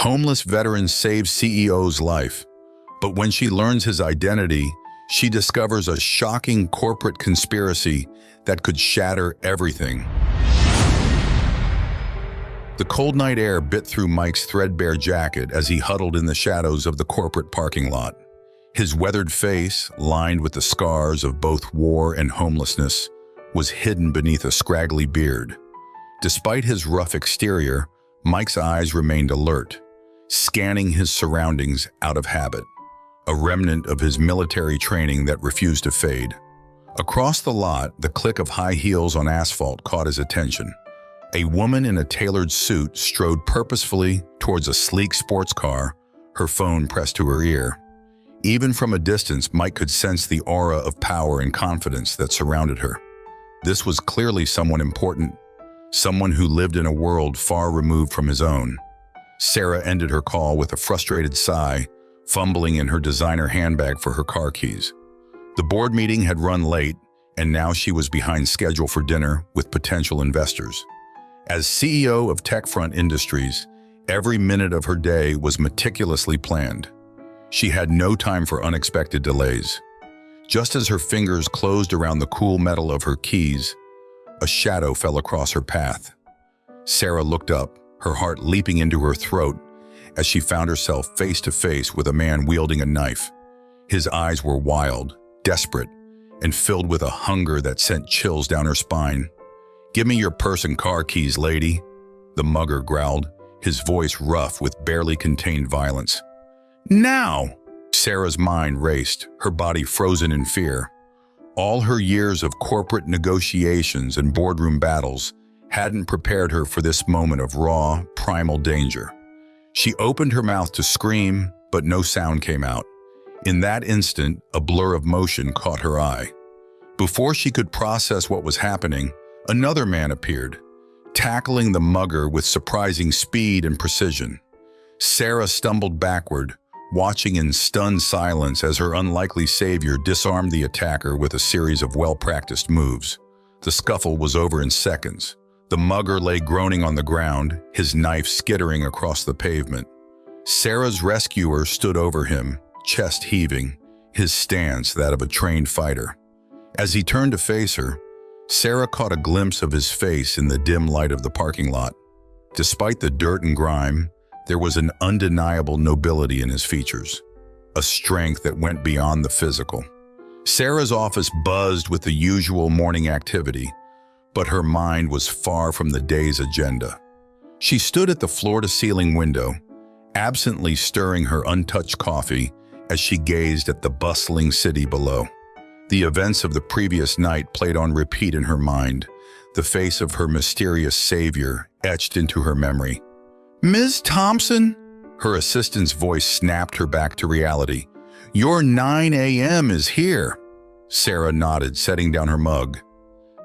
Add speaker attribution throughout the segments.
Speaker 1: Homeless veteran saves CEO's life, but when she learns his identity, she discovers a shocking corporate conspiracy that could shatter everything. The cold night air bit through Mike's threadbare jacket as he huddled in the shadows of the corporate parking lot. His weathered face, lined with the scars of both war and homelessness, was hidden beneath a scraggly beard. Despite his rough exterior, Mike's eyes remained alert, scanning his surroundings out of habit, a remnant of his military training that refused to fade. Across the lot, the click of high heels on asphalt caught his attention. A woman in a tailored suit strode purposefully towards a sleek sports car, her phone pressed to her ear. Even from a distance, Mike could sense the aura of power and confidence that surrounded her. This was clearly someone important, someone who lived in a world far removed from his own. Sarah ended her call with a frustrated sigh, fumbling in her designer handbag for her car keys. The board meeting had run late, and now she was behind schedule for dinner with potential investors. As CEO of Techfront Industries, every minute of her day was meticulously planned. She had no time for unexpected delays. Just as her fingers closed around the cool metal of her keys, a shadow fell across her path. Sarah looked up, her heart leaping into her throat as she found herself face to face with a man wielding a knife. His eyes were wild, desperate, and filled with a hunger that sent chills down her spine. "Give me your purse and car keys, lady," the mugger growled, his voice rough with barely contained violence. "Now!" Sarah's mind raced, her body frozen in fear. All her years of corporate negotiations and boardroom battles hadn't prepared her for this moment of raw, primal danger. She opened her mouth to scream, but no sound came out. In that instant, a blur of motion caught her eye. Before she could process what was happening, another man appeared, tackling the mugger with surprising speed and precision. Sarah stumbled backward, watching in stunned silence as her unlikely savior disarmed the attacker with a series of well-practiced moves. The scuffle was over in seconds. The mugger lay groaning on the ground, his knife skittering across the pavement. Sarah's rescuer stood over him, chest heaving, his stance that of a trained fighter. As he turned to face her, Sarah caught a glimpse of his face in the dim light of the parking lot. Despite the dirt and grime, there was an undeniable nobility in his features, a strength that went beyond the physical. Sarah's office buzzed with the usual morning activity, but her mind was far from the day's agenda. She stood at the floor-to-ceiling window, absently stirring her untouched coffee as she gazed at the bustling city below. The events of the previous night played on repeat in her mind, the face of her mysterious savior etched into her memory. "Ms. Thompson?" Her assistant's voice snapped her back to reality. "Your 9 a.m. is here." Sarah nodded, setting down her mug.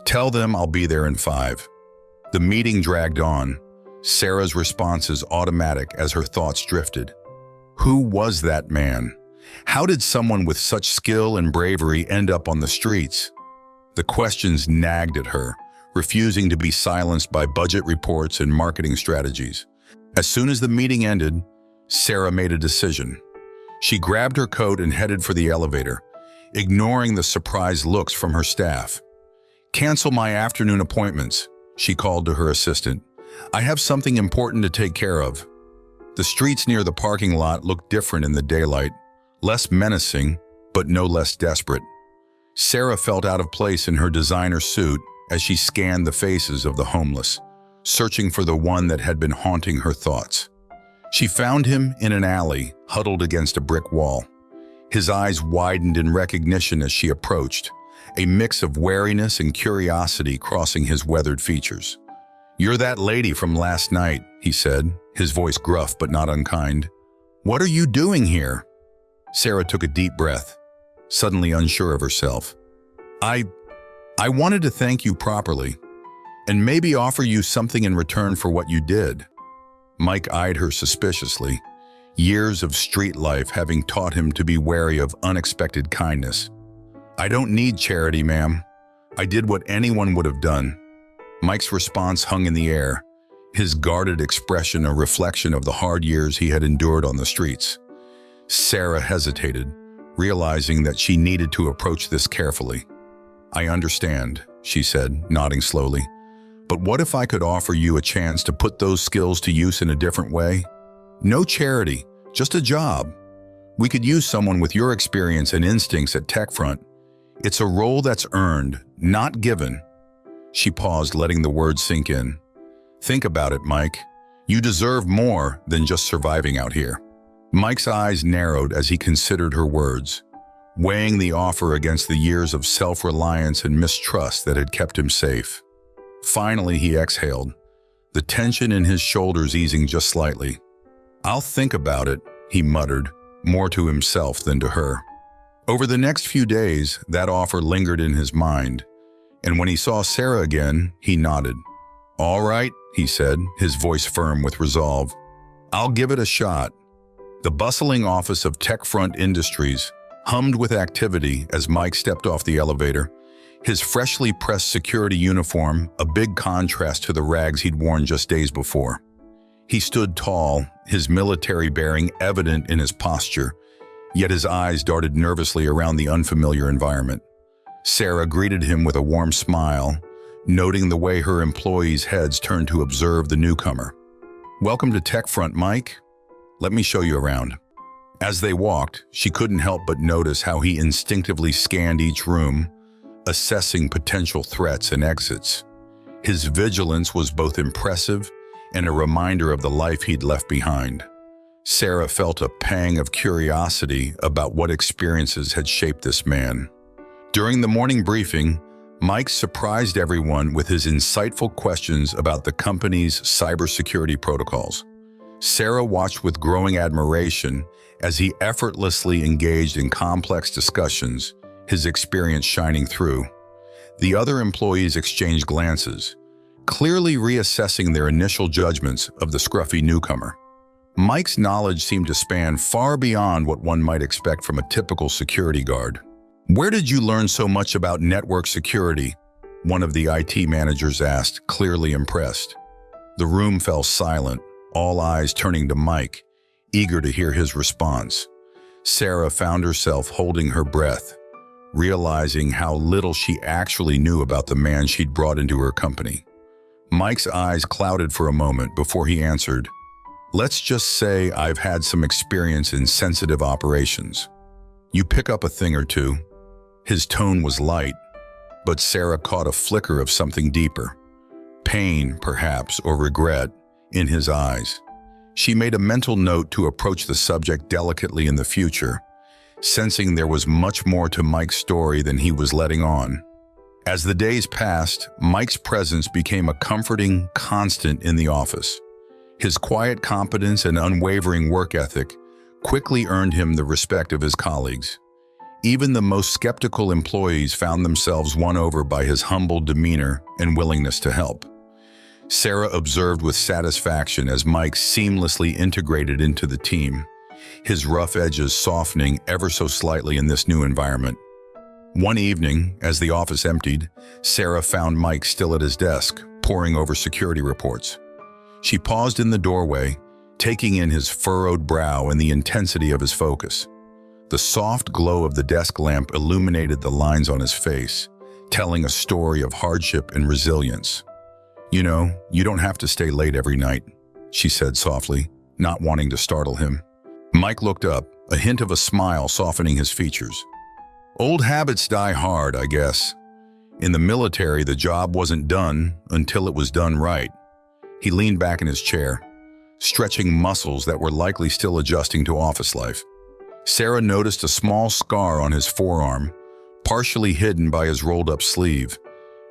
Speaker 1: "Tell them I'll be there in 5. The meeting dragged on, Sarah's responses automatic as her thoughts drifted. Who was that man? How did someone with such skill and bravery end up on the streets? The questions nagged at her, refusing to be silenced by budget reports and marketing strategies. As soon as the meeting ended, Sarah made a decision. She grabbed her coat and headed for the elevator, ignoring the surprised looks from her staff. "Cancel my afternoon appointments," she called to her assistant. "I have something important to take care of." The streets near the parking lot looked different in the daylight, less menacing, but no less desperate. Sarah felt out of place in her designer suit as she scanned the faces of the homeless, searching for the one that had been haunting her thoughts. She found him in an alley, huddled against a brick wall. His eyes widened in recognition as she approached, a mix of wariness and curiosity crossing his weathered features. "You're that lady from last night," he said, his voice gruff but not unkind. "What are you doing here?" Sarah took a deep breath, suddenly unsure of herself. I wanted to thank you properly, and maybe offer you something in return for what you did." Mike eyed her suspiciously, years of street life having taught him to be wary of unexpected kindness. "I don't need charity, ma'am. I did what anyone would have done." Mike's response hung in the air, his guarded expression a reflection of the hard years he had endured on the streets. Sarah hesitated, realizing that she needed to approach this carefully. "I understand," she said, nodding slowly. "But what if I could offer you a chance to put those skills to use in a different way? No charity, just a job. We could use someone with your experience and instincts at TechFront. It's a role that's earned, not given." She paused, letting the words sink in. "Think about it, Mike. You deserve more than just surviving out here." Mike's eyes narrowed as he considered her words, weighing the offer against the years of self-reliance and mistrust that had kept him safe. Finally, he exhaled, the tension in his shoulders easing just slightly. "I'll think about it," he muttered, more to himself than to her. Over the next few days, that offer lingered in his mind, and when he saw Sarah again, he nodded. "All right," he said, his voice firm with resolve. "I'll give it a shot." The bustling office of TechFront Industries hummed with activity as Mike stepped off the elevator, his freshly pressed security uniform a big contrast to the rags he'd worn just days before. He stood tall, his military bearing evident in his posture, yet his eyes darted nervously around the unfamiliar environment. Sarah greeted him with a warm smile, noting the way her employees' heads turned to observe the newcomer. "Welcome to TechFront, Mike. Let me show you around." As they walked, she couldn't help but notice how he instinctively scanned each room, assessing potential threats and exits. His vigilance was both impressive and a reminder of the life he'd left behind. Sarah felt a pang of curiosity about what experiences had shaped this man. During the morning briefing, Mike surprised everyone with his insightful questions about the company's cybersecurity protocols. Sarah watched with growing admiration as he effortlessly engaged in complex discussions, his experience shining through. The other employees exchanged glances, clearly reassessing their initial judgments of the scruffy newcomer. Mike's knowledge seemed to span far beyond what one might expect from a typical security guard. "Where did you learn so much about network security?" one of the IT managers asked, clearly impressed. The room fell silent, all eyes turning to Mike, eager to hear his response. Sarah found herself holding her breath, realizing how little she actually knew about the man she'd brought into her company. Mike's eyes clouded for a moment before he answered, "Let's just say I've had some experience in sensitive operations. You pick up a thing or two." His tone was light, but Sarah caught a flicker of something deeper. Pain, perhaps, or regret, in his eyes. She made a mental note to approach the subject delicately in the future, sensing there was much more to Mike's story than he was letting on. As the days passed, Mike's presence became a comforting constant in the office. His quiet competence and unwavering work ethic quickly earned him the respect of his colleagues. Even the most skeptical employees found themselves won over by his humble demeanor and willingness to help. Sarah observed with satisfaction as Mike seamlessly integrated into the team, his rough edges softening ever so slightly in this new environment. One evening, as the office emptied, Sarah found Mike still at his desk, poring over security reports. She paused in the doorway, taking in his furrowed brow and the intensity of his focus. The soft glow of the desk lamp illuminated the lines on his face, telling a story of hardship and resilience. "You know, you don't have to stay late every night," she said softly, not wanting to startle him. Mike looked up, a hint of a smile softening his features. "Old habits die hard, I guess. In the military, the job wasn't done until it was done right." He leaned back in his chair, stretching muscles that were likely still adjusting to office life. Sarah noticed a small scar on his forearm, partially hidden by his rolled-up sleeve,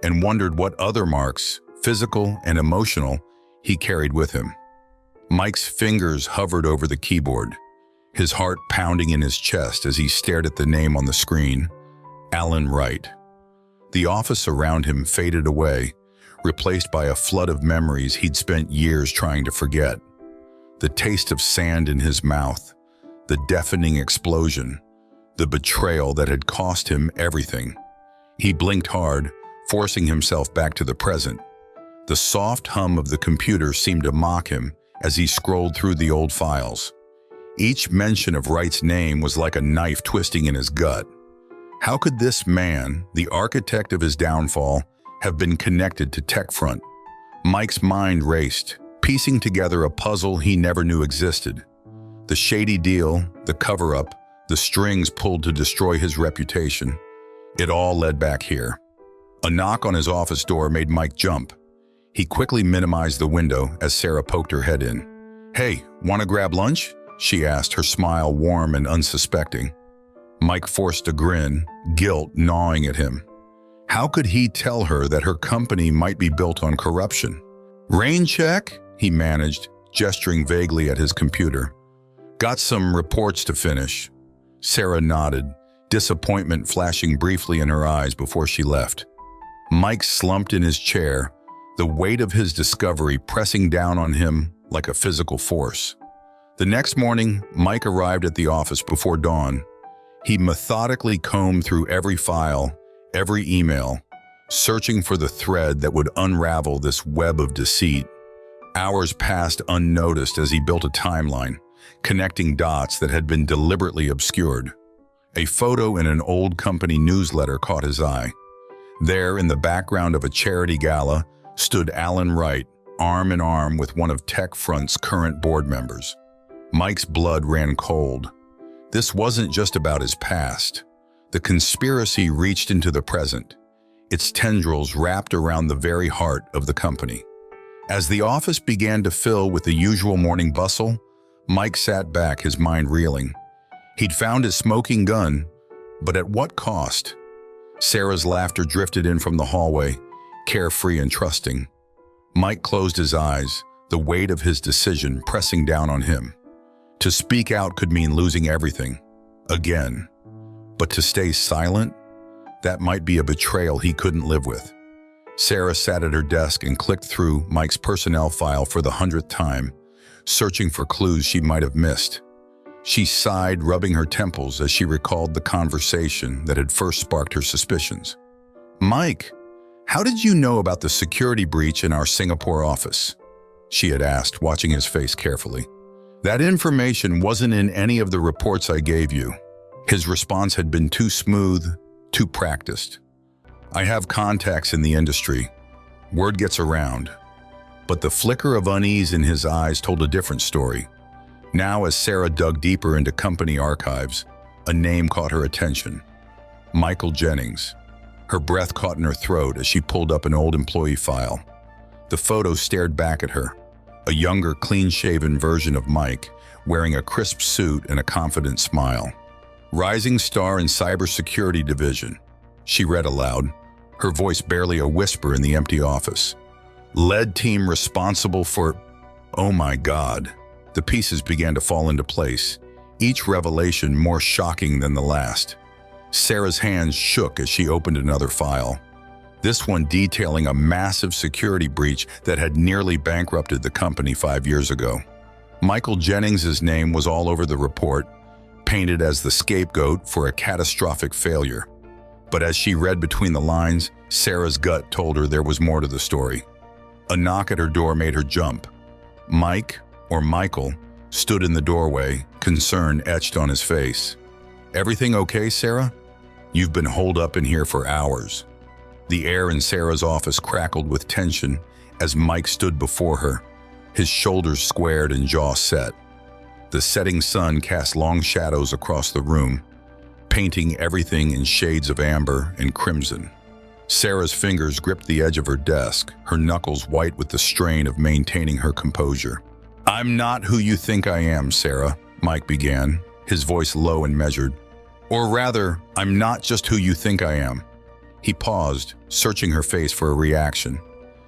Speaker 1: and wondered what other marks, physical and emotional, he carried with him. Mike's fingers hovered over the keyboard, his heart pounding in his chest as he stared at the name on the screen, Alan Wright. The office around him faded away, replaced by a flood of memories he'd spent years trying to forget. The taste of sand in his mouth, the deafening explosion, the betrayal that had cost him everything. He blinked hard, forcing himself back to the present. The soft hum of the computer seemed to mock him as he scrolled through the old files. Each mention of Wright's name was like a knife twisting in his gut. How could this man, the architect of his downfall, have been connected to TechFront? Mike's mind raced, piecing together a puzzle he never knew existed. The shady deal, the cover-up, the strings pulled to destroy his reputation. It all led back here. A knock on his office door made Mike jump. He quickly minimized the window as Sarah poked her head in. "Hey, want to grab lunch?" she asked, her smile warm and unsuspecting. Mike forced a grin, guilt gnawing at him. How could he tell her that her company might be built on corruption? "Rain check?" he managed, gesturing vaguely at his computer. "Got some reports to finish." Sarah nodded, disappointment flashing briefly in her eyes before she left. Mike slumped in his chair, the weight of his discovery pressing down on him like a physical force. The next morning, Mike arrived at the office before dawn. He methodically combed through every file, every email, searching for the thread that would unravel this web of deceit. Hours passed unnoticed as he built a timeline, connecting dots that had been deliberately obscured. A photo in an old company newsletter caught his eye. There, in the background of a charity gala, stood Alan Wright, arm in arm with one of TechFront's current board members. Mike's blood ran cold. This wasn't just about his past. The conspiracy reached into the present, its tendrils wrapped around the very heart of the company. As the office began to fill with the usual morning bustle, Mike sat back, his mind reeling. He'd found his smoking gun, but at what cost? Sarah's laughter drifted in from the hallway, carefree and trusting. Mike closed his eyes, the weight of his decision pressing down on him. To speak out could mean losing everything. Again. But to stay silent? That might be a betrayal he couldn't live with. Sarah sat at her desk and clicked through Mike's personnel file for the 100th time, searching for clues she might have missed. She sighed, rubbing her temples as she recalled the conversation that had first sparked her suspicions. "Mike, how did you know about the security breach in our Singapore office?" she had asked, watching his face carefully. "That information wasn't in any of the reports I gave you." His response had been too smooth, too practiced. "I have contacts in the industry. Word gets around." But the flicker of unease in his eyes told a different story. Now, as Sarah dug deeper into company archives, a name caught her attention. Michael Jennings. Her breath caught in her throat as she pulled up an old employee file. The photo stared back at her, a younger, clean-shaven version of Mike, wearing a crisp suit and a confident smile. "Rising star in cybersecurity division," she read aloud, her voice barely a whisper in the empty office. "Lead team responsible for..." Oh my God. The pieces began to fall into place, each revelation more shocking than the last. Sarah's hands shook as she opened another file, this one detailing a massive security breach that had nearly bankrupted the company 5 years ago. Michael Jennings' name was all over the report, painted as the scapegoat for a catastrophic failure. But as she read between the lines, Sarah's gut told her there was more to the story. A knock at her door made her jump. Mike, or Michael, stood in the doorway, concern etched on his face. "Everything okay, Sarah? You've been holed up in here for hours." The air in Sarah's office crackled with tension as Mike stood before her, his shoulders squared and jaw set. The setting sun cast long shadows across the room, painting everything in shades of amber and crimson. Sarah's fingers gripped the edge of her desk, her knuckles white with the strain of maintaining her composure. "I'm not who you think I am, Sarah," Mike began, his voice low and measured. "Or rather, I'm not just who you think I am." He paused, searching her face for a reaction.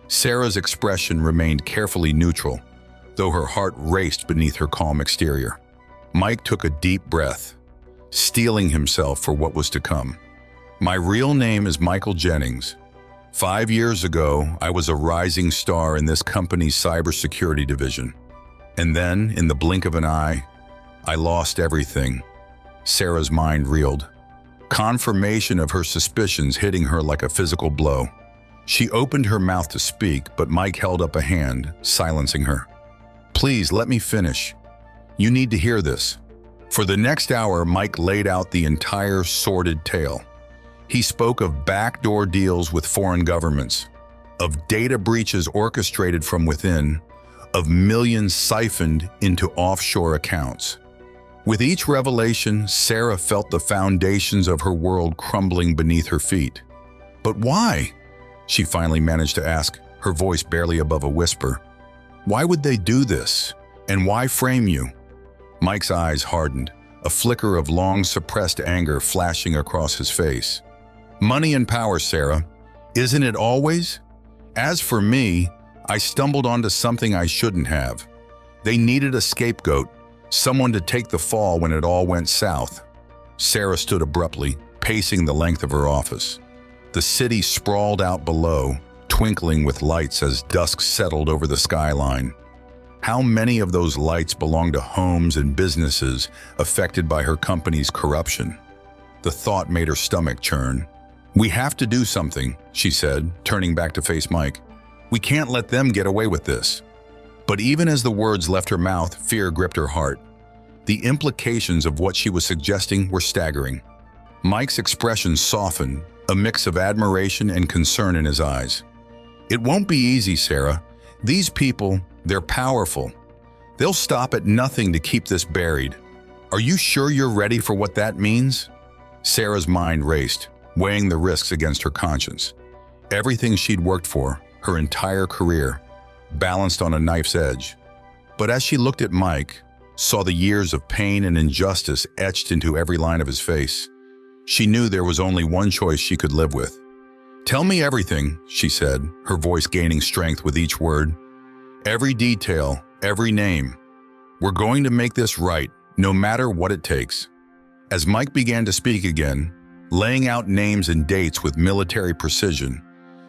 Speaker 1: Sarah's expression remained carefully neutral, though her heart raced beneath her calm exterior. Mike took a deep breath, steeling himself for what was to come. "My real name is Michael Jennings. 5 years ago, I was a rising star in this company's cybersecurity division. And then, in the blink of an eye, I lost everything." Sarah's mind reeled, confirmation of her suspicions hitting her like a physical blow. She opened her mouth to speak, but Mike held up a hand, silencing her. "Please, let me finish. You need to hear this." For the next hour, Mike laid out the entire sordid tale. He spoke of backdoor deals with foreign governments, of data breaches orchestrated from within, of millions siphoned into offshore accounts. With each revelation, Sarah felt the foundations of her world crumbling beneath her feet. "But why?" she finally managed to ask, her voice barely above a whisper. "Why would they do this? And why frame you?" Mike's eyes hardened, a flicker of long-suppressed anger flashing across his face. "Money and power, Sarah. Isn't it always? As for me, I stumbled onto something I shouldn't have. They needed a scapegoat, someone to take the fall when it all went south." Sarah stood abruptly, pacing the length of her office. The city sprawled out below, twinkling with lights as dusk settled over the skyline. How many of those lights belonged to homes and businesses affected by her company's corruption? The thought made her stomach churn. "We have to do something," she said, turning back to face Mike. "We can't let them get away with this." But even as the words left her mouth, fear gripped her heart. The implications of what she was suggesting were staggering. Mike's expression softened, a mix of admiration and concern in his eyes. "It won't be easy, Sarah. These people, they're powerful. They'll stop at nothing to keep this buried. Are you sure you're ready for what that means?" Sarah's mind raced, weighing the risks against her conscience. Everything she'd worked for, her entire career, balanced on a knife's edge. But as she looked at Mike, saw the years of pain and injustice etched into every line of his face, she knew there was only one choice she could live with. "Tell me everything," she said, her voice gaining strength with each word. "Every detail, every name. We're going to make this right, no matter what it takes." As Mike began to speak again, laying out names and dates with military precision,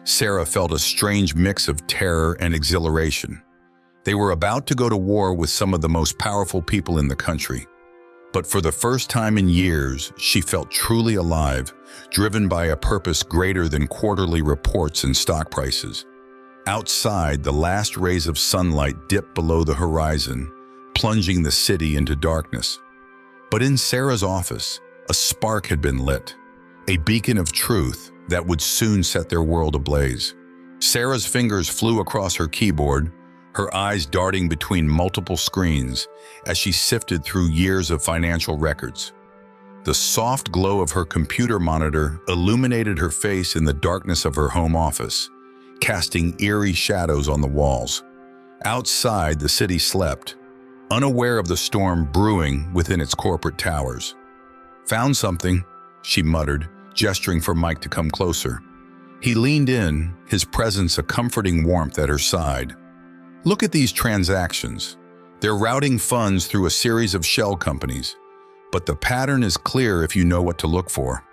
Speaker 1: Sarah felt a strange mix of terror and exhilaration. They were about to go to war with some of the most powerful people in the country. But for the first time in years, she felt truly alive, driven by a purpose greater than quarterly reports and stock prices. Outside, the last rays of sunlight dipped below the horizon, plunging the city into darkness. But in Sarah's office, a spark had been lit, a beacon of truth that would soon set their world ablaze. Sarah's fingers flew across her keyboard, her eyes darting between multiple screens as she sifted through years of financial records. The soft glow of her computer monitor illuminated her face in the darkness of her home office, casting eerie shadows on the walls. Outside, the city slept, unaware of the storm brewing within its corporate towers. "Found something," she muttered, gesturing for Mike to come closer. He leaned in, his presence a comforting warmth at her side. "Look at these transactions. They're routing funds through a series of shell companies, but the pattern is clear if you know what to look for."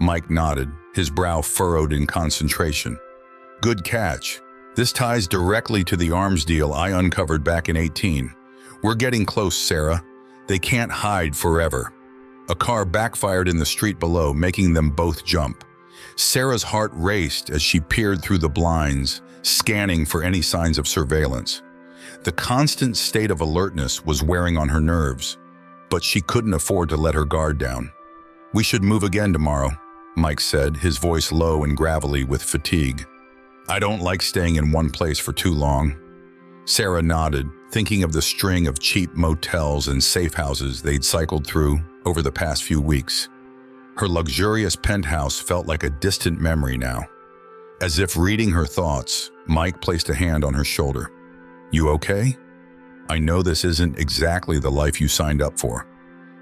Speaker 1: Mike nodded, his brow furrowed in concentration. "Good catch. This ties directly to the arms deal I uncovered back in 2018. We're getting close, Sarah. They can't hide forever." A car backfired in the street below, making them both jump. Sarah's heart raced as she peered through the blinds, scanning for any signs of surveillance. The constant state of alertness was wearing on her nerves, but she couldn't afford to let her guard down. "We should move again tomorrow," Mike said, his voice low and gravelly with fatigue. "I don't like staying in one place for too long." Sarah nodded, thinking of the string of cheap motels and safe houses they'd cycled through over the past few weeks. Her luxurious penthouse felt like a distant memory now. As if reading her thoughts, Mike placed a hand on her shoulder. "You okay? I know this isn't exactly the life you signed up for."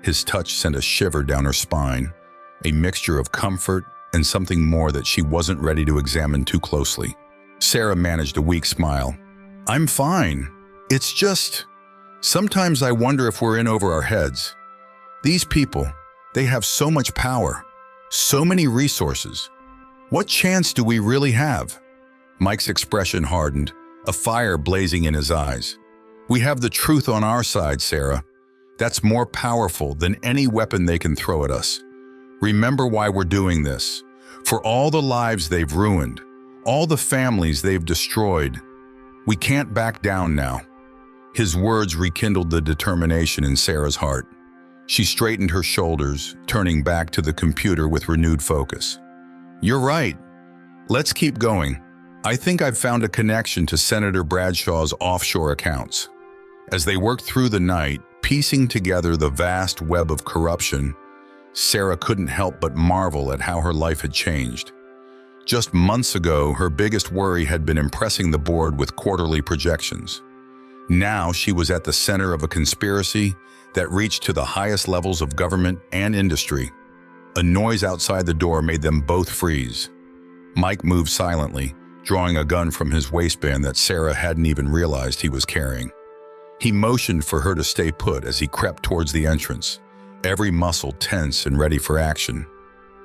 Speaker 1: His touch sent a shiver down her spine, a mixture of comfort and something more that she wasn't ready to examine too closely. Sarah managed a weak smile. "I'm fine. It's just, sometimes I wonder if we're in over our heads. These people, they have so much power, so many resources. What chance do we really have?" Mike's expression hardened, a fire blazing in his eyes. "We have the truth on our side, Sarah. That's more powerful than any weapon they can throw at us. Remember why we're doing this. For all the lives they've ruined, All the families they've destroyed. We can't back down now." His words rekindled the determination in Sarah's heart. She straightened her shoulders, turning back to the computer with renewed focus. "You're right. Let's keep going. I think I've found a connection to Senator Bradshaw's offshore accounts." As they worked through the night, piecing together the vast web of corruption, Sarah couldn't help but marvel at how her life had changed. Just months ago, her biggest worry had been impressing the board with quarterly projections. Now she was at the center of a conspiracy that reached to the highest levels of government and industry. A noise outside the door made them both freeze. Mike moved silently, drawing a gun from his waistband that Sarah hadn't even realized he was carrying. He motioned for her to stay put as he crept towards the entrance, every muscle tense and ready for action.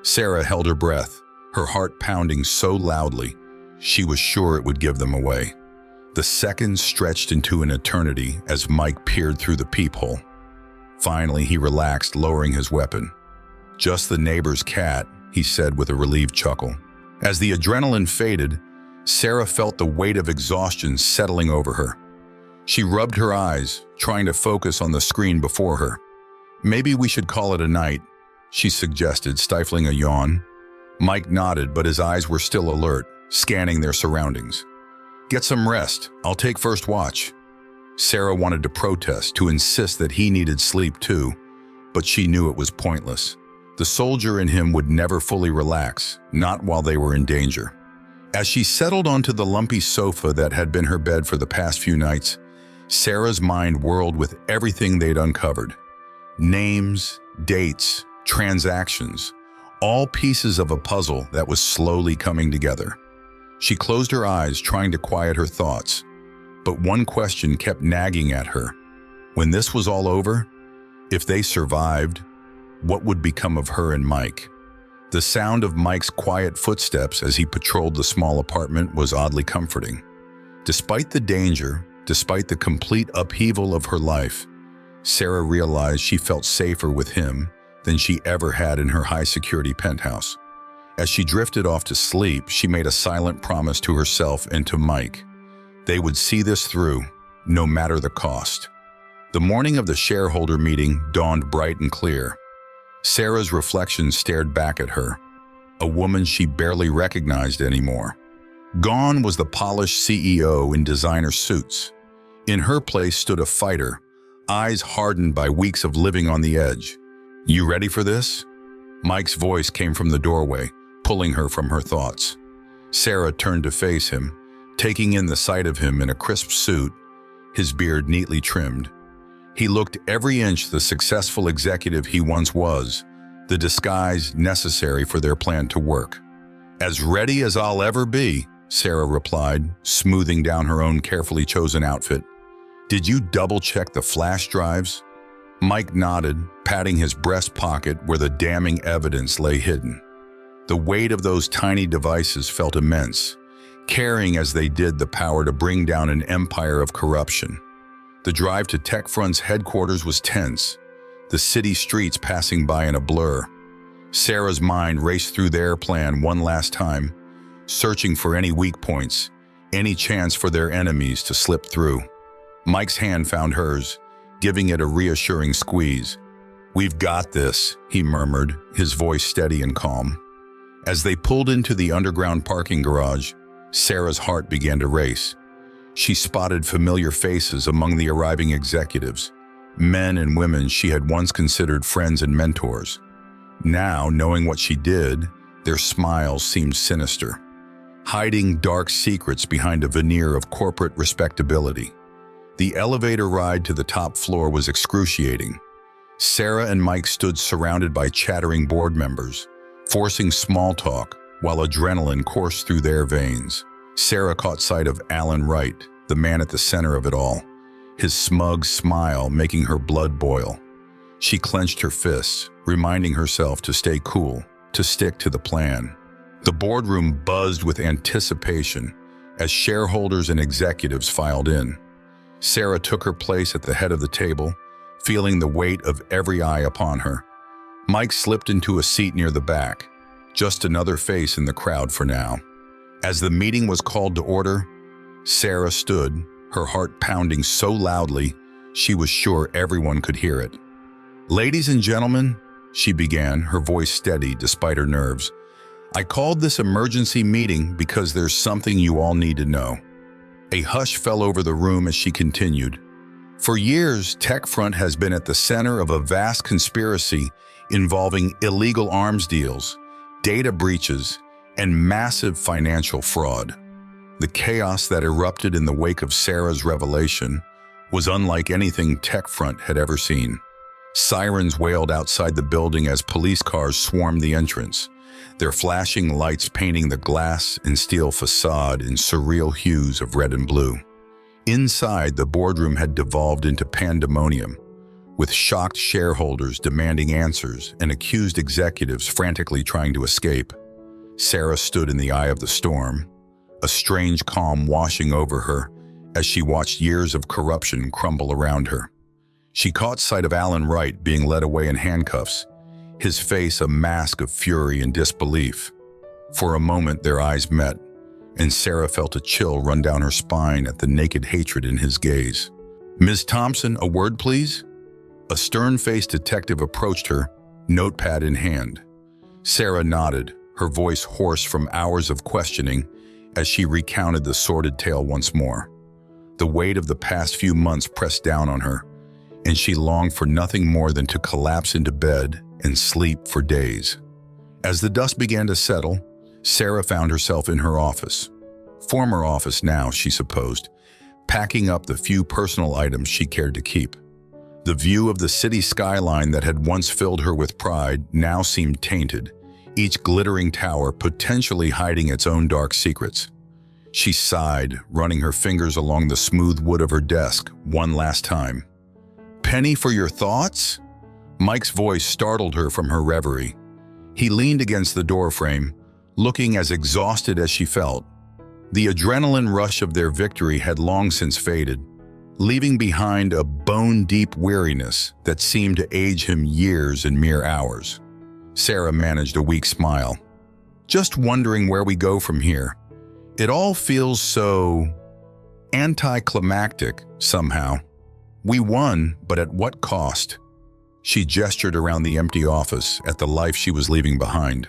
Speaker 1: Sarah held her breath, her heart pounding so loudly she was sure it would give them away. The seconds stretched into an eternity as Mike peered through the peephole. Finally, he relaxed, lowering his weapon. "Just the neighbor's cat," he said with a relieved chuckle. As the adrenaline faded, Sarah felt the weight of exhaustion settling over her. She rubbed her eyes, trying to focus on the screen before her. "Maybe we should call it a night," she suggested, stifling a yawn. Mike nodded, but his eyes were still alert, scanning their surroundings. "Get some rest. I'll take first watch." Sarah wanted to protest, to insist that he needed sleep too, but she knew it was pointless. The soldier in him would never fully relax, not while they were in danger. As she settled onto the lumpy sofa that had been her bed for the past few nights, Sarah's mind whirled with everything they'd uncovered. Names, dates, transactions, all pieces of a puzzle that was slowly coming together. She closed her eyes, trying to quiet her thoughts, but one question kept nagging at her. When this was all over, if they survived, what would become of her and Mike? The sound of Mike's quiet footsteps as he patrolled the small apartment was oddly comforting. Despite the danger, despite the complete upheaval of her life, Sarah realized she felt safer with him than she ever had in her high-security penthouse. As she drifted off to sleep, she made a silent promise to herself and to Mike. They would see this through, no matter the cost. The morning of the shareholder meeting dawned bright and clear. Sarah's reflection stared back at her, a woman she barely recognized anymore. Gone was the polished CEO in designer suits. In her place stood a fighter, eyes hardened by weeks of living on the edge. "You ready for this?" Mike's voice came from the doorway, pulling her from her thoughts. Sarah turned to face him, taking in the sight of him in a crisp suit, his beard neatly trimmed. He looked every inch the successful executive he once was, the disguise necessary for their plan to work. "As ready as I'll ever be," Sarah replied, smoothing down her own carefully chosen outfit. "Did you double-check the flash drives?" Mike nodded, patting his breast pocket where the damning evidence lay hidden. The weight of those tiny devices felt immense, carrying as they did the power to bring down an empire of corruption. The drive to TechFront's headquarters was tense, the city streets passing by in a blur. Sarah's mind raced through their plan one last time, searching for any weak points, any chance for their enemies to slip through. Mike's hand found hers, giving it a reassuring squeeze. "We've got this," he murmured, his voice steady and calm. As they pulled into the underground parking garage, Sarah's heart began to race. She spotted familiar faces among the arriving executives, men and women she had once considered friends and mentors. Now, knowing what she did, their smiles seemed sinister, hiding dark secrets behind a veneer of corporate respectability. The elevator ride to the top floor was excruciating. Sarah and Mike stood surrounded by chattering board members, forcing small talk while adrenaline coursed through their veins. Sarah caught sight of Alan Wright, the man at the center of it all, his smug smile making her blood boil. She clenched her fists, reminding herself to stay cool, to stick to the plan. The boardroom buzzed with anticipation as shareholders and executives filed in. Sarah took her place at the head of the table, feeling the weight of every eye upon her. Mike slipped into a seat near the back, just another face in the crowd for now. As the meeting was called to order, Sarah stood, her heart pounding so loudly she was sure everyone could hear it. "Ladies and gentlemen," she began, her voice steady despite her nerves, "I called this emergency meeting because there's something you all need to know." A hush fell over the room as she continued. "For years, TechFront has been at the center of a vast conspiracy involving illegal arms deals, data breaches, and massive financial fraud. The chaos that erupted in the wake of Sarah's revelation was unlike anything TechFront had ever seen. Sirens wailed outside the building as police cars swarmed the entrance, their flashing lights painting the glass and steel facade in surreal hues of red and blue. Inside, the boardroom had devolved into pandemonium, with shocked shareholders demanding answers and accused executives frantically trying to escape. Sarah stood in the eye of the storm, a strange calm washing over her as she watched years of corruption crumble around her. She caught sight of Alan Wright being led away in handcuffs, his face a mask of fury and disbelief. For a moment, their eyes met, and Sarah felt a chill run down her spine at the naked hatred in his gaze. "Ms. Thompson, a word, please?" A stern-faced detective approached her, notepad in hand. Sarah nodded, her voice hoarse from hours of questioning as she recounted the sordid tale once more. The weight of the past few months pressed down on her, and she longed for nothing more than to collapse into bed and sleep for days. As the dust began to settle, Sarah found herself in her office. Former office now, she supposed, packing up the few personal items she cared to keep. The view of the city skyline that had once filled her with pride now seemed tainted, each glittering tower potentially hiding its own dark secrets. She sighed, running her fingers along the smooth wood of her desk one last time. "Penny for your thoughts?" Mike's voice startled her from her reverie. He leaned against the doorframe, looking as exhausted as she felt. The adrenaline rush of their victory had long since faded, leaving behind a bone-deep weariness that seemed to age him years in mere hours. Sarah managed a weak smile. "Just wondering where we go from here. It all feels so anticlimactic somehow. We won, but at what cost?" She gestured around the empty office at the life she was leaving behind.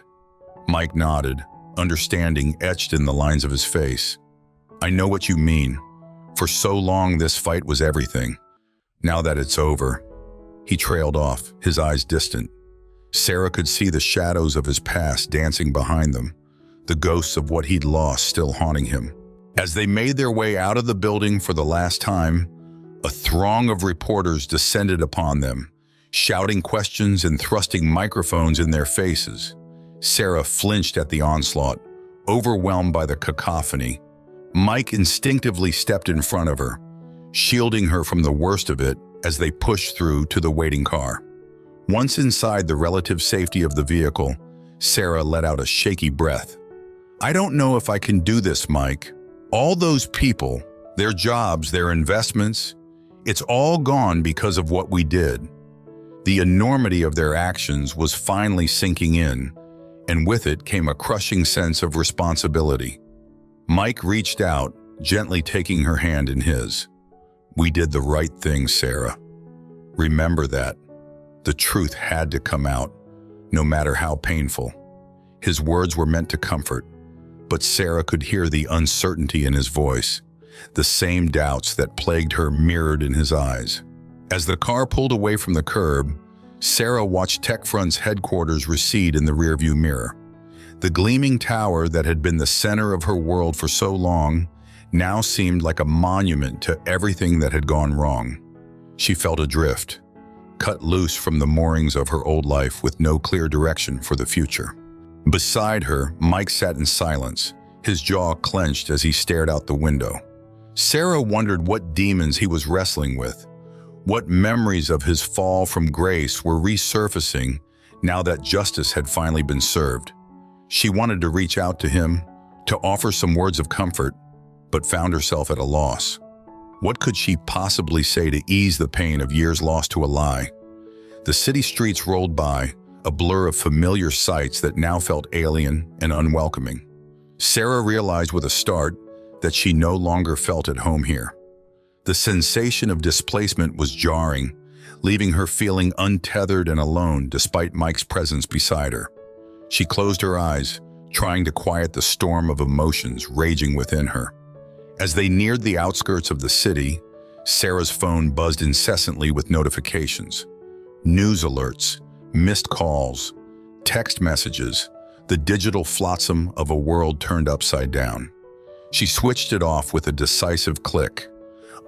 Speaker 1: Mike nodded, understanding etched in the lines of his face. "I know what you mean. For so long this fight was everything. Now that it's over." He trailed off, his eyes distant. Sarah could see the shadows of his past dancing behind them, the ghosts of what he'd lost still haunting him. As they made their way out of the building for the last time, a throng of reporters descended upon them, shouting questions and thrusting microphones in their faces. Sarah flinched at the onslaught, overwhelmed by the cacophony. Mike instinctively stepped in front of her, shielding her from the worst of it as they pushed through to the waiting car. Once inside the relative safety of the vehicle, Sarah let out a shaky breath. "I don't know if I can do this, Mike. All those people, their jobs, their investments, it's all gone because of what we did." The enormity of their actions was finally sinking in, and with it came a crushing sense of responsibility. Mike reached out, gently taking her hand in his. "We did the right thing, Sarah. Remember that. The truth had to come out, no matter how painful." His words were meant to comfort, but Sarah could hear the uncertainty in his voice, the same doubts that plagued her mirrored in his eyes. As the car pulled away from the curb, Sarah watched TechFront's headquarters recede in the rearview mirror. The gleaming tower that had been the center of her world for so long now seemed like a monument to everything that had gone wrong. She felt adrift, cut loose from the moorings of her old life with no clear direction for the future. Beside her, Mike sat in silence, his jaw clenched as he stared out the window. Sarah wondered what demons he was wrestling with, what memories of his fall from grace were resurfacing now that justice had finally been served. She wanted to reach out to him, to offer some words of comfort, but found herself at a loss. What could she possibly say to ease the pain of years lost to a lie? The city streets rolled by, a blur of familiar sights that now felt alien and unwelcoming. Sarah realized with a start that she no longer felt at home here. The sensation of displacement was jarring, leaving her feeling untethered and alone despite Mike's presence beside her. She closed her eyes, trying to quiet the storm of emotions raging within her. As they neared the outskirts of the city, Sarah's phone buzzed incessantly with notifications. News alerts, missed calls, text messages, the digital flotsam of a world turned upside down. She switched it off with a decisive click,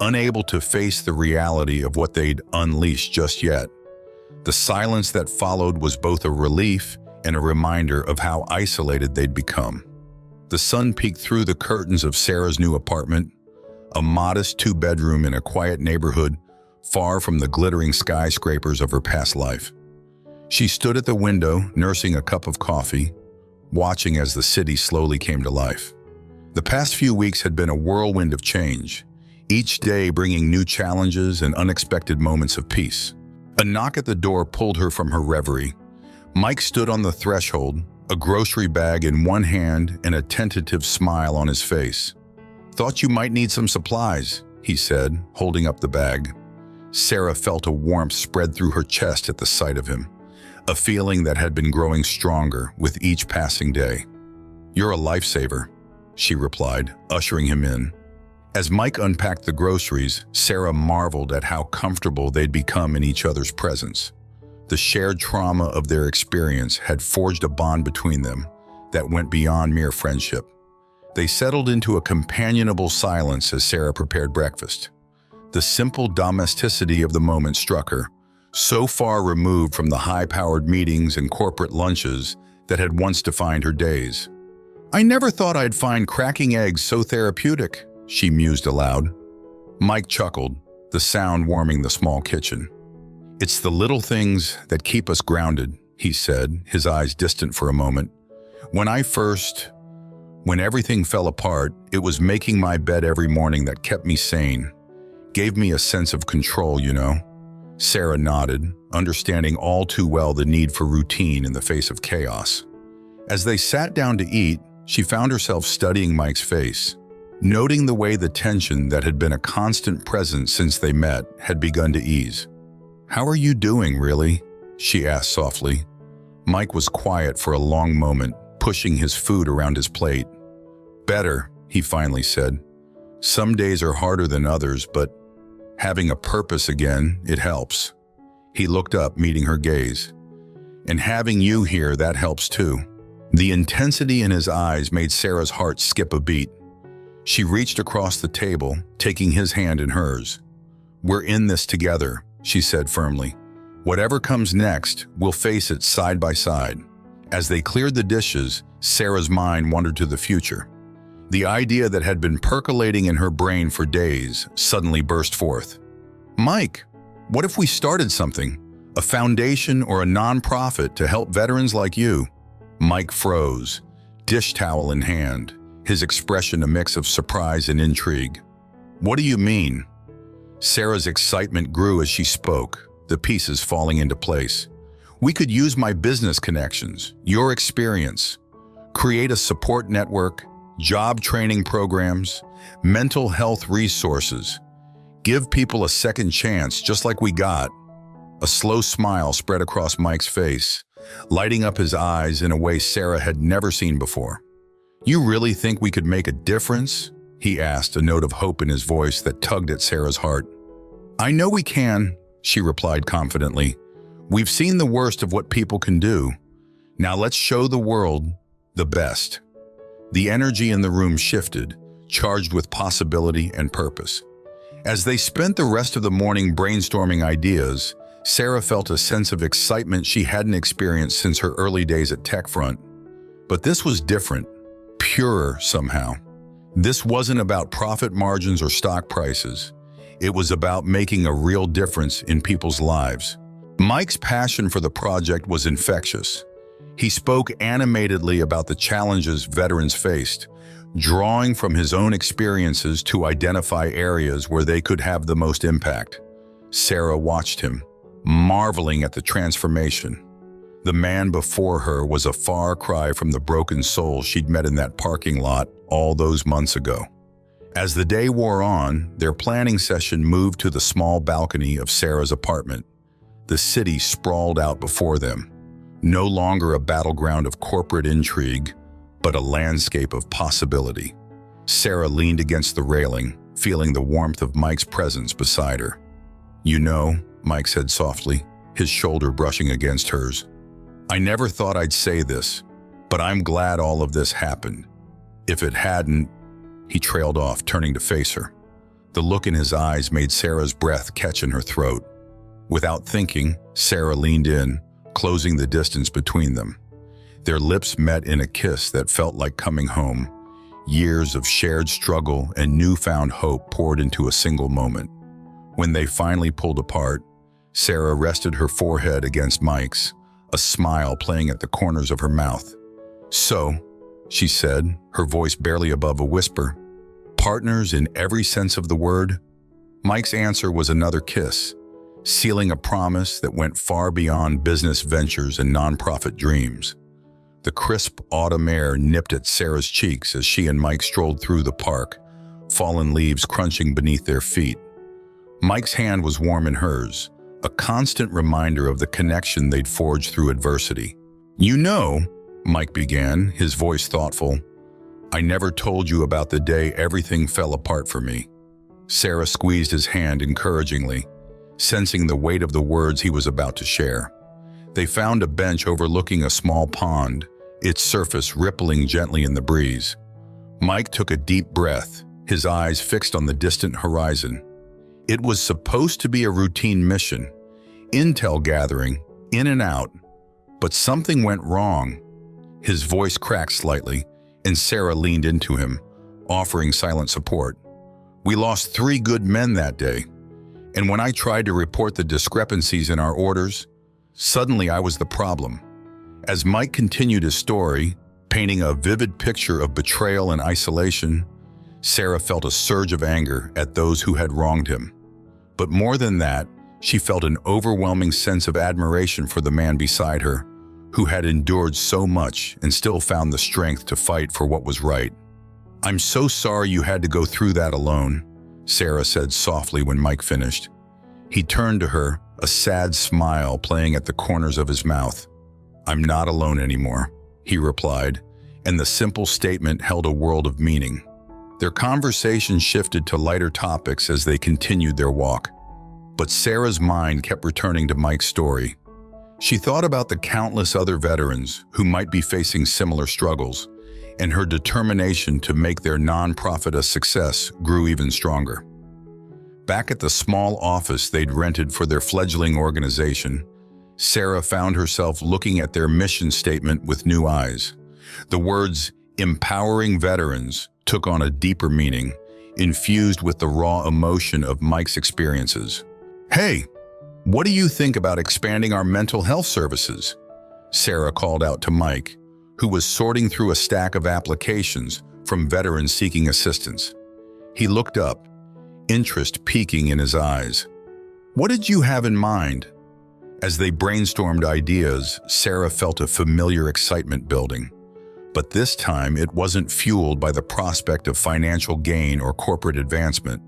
Speaker 1: unable to face the reality of what they'd unleashed just yet. The silence that followed was both a relief and a reminder of how isolated they'd become. The sun peeked through the curtains of Sarah's new apartment, a modest two-bedroom in a quiet neighborhood far from the glittering skyscrapers of her past life. She stood at the window, nursing a cup of coffee, watching as the city slowly came to life. The past few weeks had been a whirlwind of change, each day bringing new challenges and unexpected moments of peace. A knock at the door pulled her from her reverie. Mike stood on the threshold, a grocery bag in one hand and a tentative smile on his face. "Thought you might need some supplies," he said, holding up the bag. Sarah felt a warmth spread through her chest at the sight of him, a feeling that had been growing stronger with each passing day. "You're a lifesaver," she replied, ushering him in. As Mike unpacked the groceries, Sarah marveled at how comfortable they'd become in each other's presence. The shared trauma of their experience had forged a bond between them that went beyond mere friendship. They settled into a companionable silence as Sarah prepared breakfast. The simple domesticity of the moment struck her, so far removed from the high-powered meetings and corporate lunches that had once defined her days. "I never thought I'd find cracking eggs so therapeutic," she mused aloud. Mike chuckled, the sound warming the small kitchen. "It's the little things that keep us grounded," he said, his eyes distant for a moment. When everything fell apart, it was making my bed every morning that kept me sane. Gave me a sense of control, you know." Sarah nodded, understanding all too well the need for routine in the face of chaos. As they sat down to eat, she found herself studying Mike's face, noting the way the tension that had been a constant presence since they met had begun to ease. "How are you doing, really?" she asked softly. Mike was quiet for a long moment, pushing his food around his plate. "Better," he finally said. "Some days are harder than others, but having a purpose again, it helps." He looked up, meeting her gaze. "And having you here, that helps too." The intensity in his eyes made Sarah's heart skip a beat. She reached across the table, taking his hand in hers. "We're in this together," she said firmly. "Whatever comes next, we'll face it side by side." As they cleared the dishes, Sarah's mind wandered to the future. The idea that had been percolating in her brain for days suddenly burst forth. "Mike, what if we started something? A foundation or a nonprofit to help veterans like you?" Mike froze, dish towel in hand, his expression a mix of surprise and intrigue. "What do you mean?" Sarah's excitement grew as she spoke, the pieces falling into place. "We could use my business connections, your experience, create a support network, job training programs, mental health resources. Give people a second chance just like we got." A slow smile spread across Mike's face, lighting up his eyes in a way Sarah had never seen before. "You really think we could make a difference?" he asked, a note of hope in his voice that tugged at Sarah's heart. "I know we can," she replied confidently. "We've seen the worst of what people can do. Now let's show the world the best." The energy in the room shifted, charged with possibility and purpose. As they spent the rest of the morning brainstorming ideas, Sarah felt a sense of excitement she hadn't experienced since her early days at TechFront. But this was different, purer somehow. This wasn't about profit margins or stock prices. It was about making a real difference in people's lives. Mike's passion for the project was infectious. He spoke animatedly about the challenges veterans faced, drawing from his own experiences to identify areas where they could have the most impact. Sarah watched him, marveling at the transformation. The man before her was a far cry from the broken soul she'd met in that parking lot all those months ago. As the day wore on, their planning session moved to the small balcony of Sarah's apartment. The city sprawled out before them, no longer a battleground of corporate intrigue, but a landscape of possibility. Sarah leaned against the railing, feeling the warmth of Mike's presence beside her. "You know," Mike said softly, his shoulder brushing against hers, "I never thought I'd say this, but I'm glad all of this happened. If it hadn't—" He trailed off, turning to face her. The look in his eyes made Sarah's breath catch in her throat. Without thinking, Sarah leaned in, closing the distance between them. Their lips met in a kiss that felt like coming home. Years of shared struggle and newfound hope poured into a single moment. When they finally pulled apart, Sarah rested her forehead against Mike's, a smile playing at the corners of her mouth. "So," she said, her voice barely above a whisper, "partners in every sense of the word?" Mike's answer was another kiss, sealing a promise that went far beyond business ventures and nonprofit dreams. The crisp autumn air nipped at Sarah's cheeks as she and Mike strolled through the park, fallen leaves crunching beneath their feet. Mike's hand was warm in hers, a constant reminder of the connection they'd forged through adversity. "You know," Mike began, his voice thoughtful, "I never told you about the day everything fell apart for me." Sarah squeezed his hand encouragingly, sensing the weight of the words he was about to share. They found a bench overlooking a small pond, its surface rippling gently in the breeze. Mike took a deep breath, his eyes fixed on the distant horizon. It was supposed to be a routine mission, intel gathering, in and out, but something went wrong. His voice cracked slightly, and Sarah leaned into him, offering silent support. "We lost 3 good men that day, and when I tried to report the discrepancies in our orders, suddenly I was the problem." As Mike continued his story, painting a vivid picture of betrayal and isolation, Sarah felt a surge of anger at those who had wronged him. But more than that, she felt an overwhelming sense of admiration for the man beside her, who had endured so much and still found the strength to fight for what was right. "I'm so sorry you had to go through that alone," Sarah said softly when Mike finished. He turned to her, a sad smile playing at the corners of his mouth. "I'm not alone anymore," he replied, and the simple statement held a world of meaning. Their conversation shifted to lighter topics as they continued their walk, but Sarah's mind kept returning to Mike's story. She thought about the countless other veterans who might be facing similar struggles, and her determination to make their nonprofit a success grew even stronger. Back at the small office they'd rented for their fledgling organization, Sarah found herself looking at their mission statement with new eyes. The words, "empowering veterans," took on a deeper meaning, infused with the raw emotion of Mike's experiences. "Hey, what do you think about expanding our mental health services?" Sarah called out to Mike, who was sorting through a stack of applications from veterans seeking assistance. He looked up, interest peeking in his eyes. "What did you have in mind?" As they brainstormed ideas, Sarah felt a familiar excitement building. But this time it wasn't fueled by the prospect of financial gain or corporate advancement.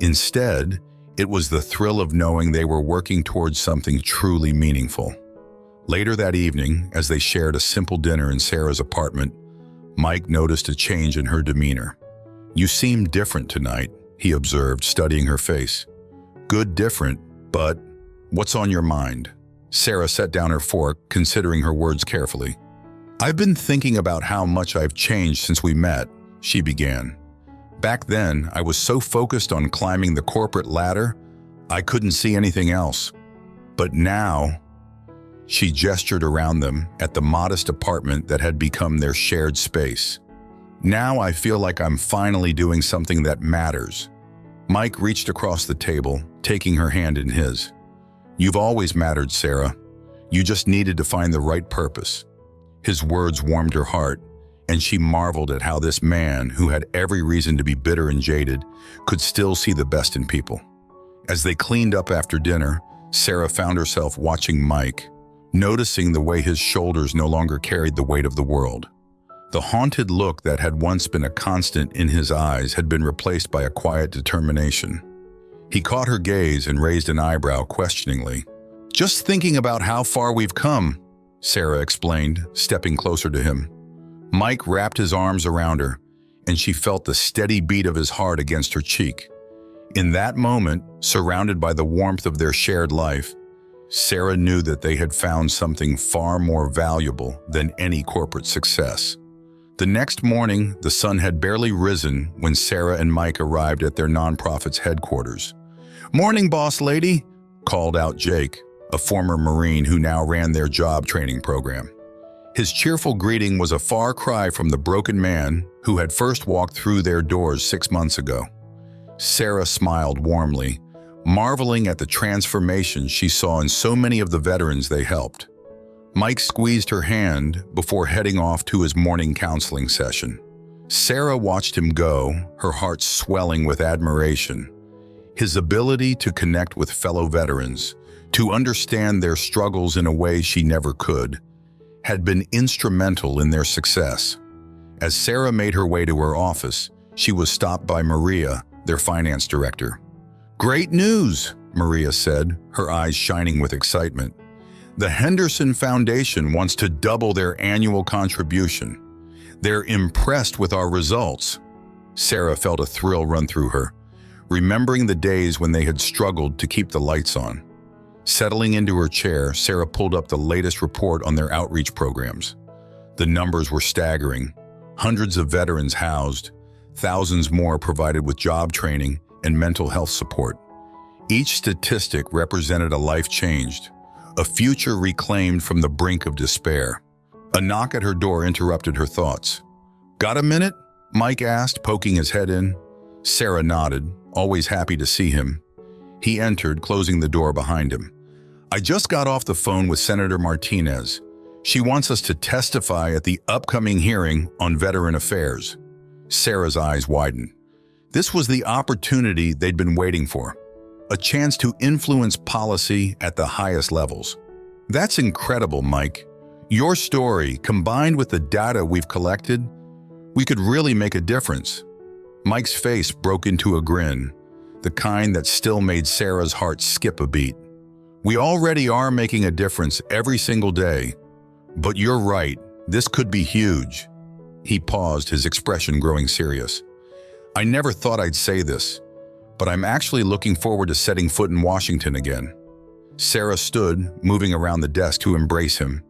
Speaker 1: Instead, it was the thrill of knowing they were working towards something truly meaningful. Later that evening, as they shared a simple dinner in Sarah's apartment, Mike noticed a change in her demeanor. "You seem different tonight," he observed, studying her face. "Good different, but what's on your mind?" Sarah set down her fork, considering her words carefully. "I've been thinking about how much I've changed since we met," she began. "Back then, I was so focused on climbing the corporate ladder, I couldn't see anything else. But now," she gestured around them at the modest apartment that had become their shared space. "Now I feel like I'm finally doing something that matters." Mike reached across the table, taking her hand in his. "You've always mattered, Sarah. You just needed to find the right purpose." His words warmed her heart, and she marveled at how this man, who had every reason to be bitter and jaded, could still see the best in people. As they cleaned up after dinner, Sarah found herself watching Mike, noticing the way his shoulders no longer carried the weight of the world. The haunted look that had once been a constant in his eyes had been replaced by a quiet determination. He caught her gaze and raised an eyebrow questioningly. "Just thinking about how far we've come," Sarah explained, stepping closer to him. Mike wrapped his arms around her, and she felt the steady beat of his heart against her cheek. In that moment, surrounded by the warmth of their shared life, Sarah knew that they had found something far more valuable than any corporate success. The next morning, the sun had barely risen when Sarah and Mike arrived at their nonprofit's headquarters. "Morning, boss lady," called out Jake, a former Marine who now ran their job training program. His cheerful greeting was a far cry from the broken man who had first walked through their doors 6 months ago. Sarah smiled warmly, marveling at the transformation she saw in so many of the veterans they helped. Mike squeezed her hand before heading off to his morning counseling session. Sarah watched him go, her heart swelling with admiration. His ability to connect with fellow veterans, to understand their struggles in a way she never could, had been instrumental in their success. As Sarah made her way to her office, she was stopped by Maria, their finance director. "Great news," Maria said, her eyes shining with excitement. "The Henderson Foundation wants to double their annual contribution. They're impressed with our results." Sarah felt a thrill run through her, remembering the days when they had struggled to keep the lights on. Settling into her chair, Sarah pulled up the latest report on their outreach programs. The numbers were staggering. Hundreds of veterans housed, thousands more provided with job training and mental health support. Each statistic represented a life changed, a future reclaimed from the brink of despair. A knock at her door interrupted her thoughts. "Got a minute?" Mike asked, poking his head in. Sarah nodded, always happy to see him. He entered, closing the door behind him. "I just got off the phone with Senator Martinez. She wants us to testify at the upcoming hearing on veteran affairs." Sarah's eyes widened. This was the opportunity they'd been waiting for, a chance to influence policy at the highest levels. "That's incredible, Mike. Your story, combined with the data we've collected, we could really make a difference." Mike's face broke into a grin, the kind that still made Sarah's heart skip a beat. "We already are making a difference every single day, but you're right, this could be huge." He paused, his expression growing serious. "I never thought I'd say this, but I'm actually looking forward to setting foot in Washington again." Sarah stood, moving around the desk to embrace him.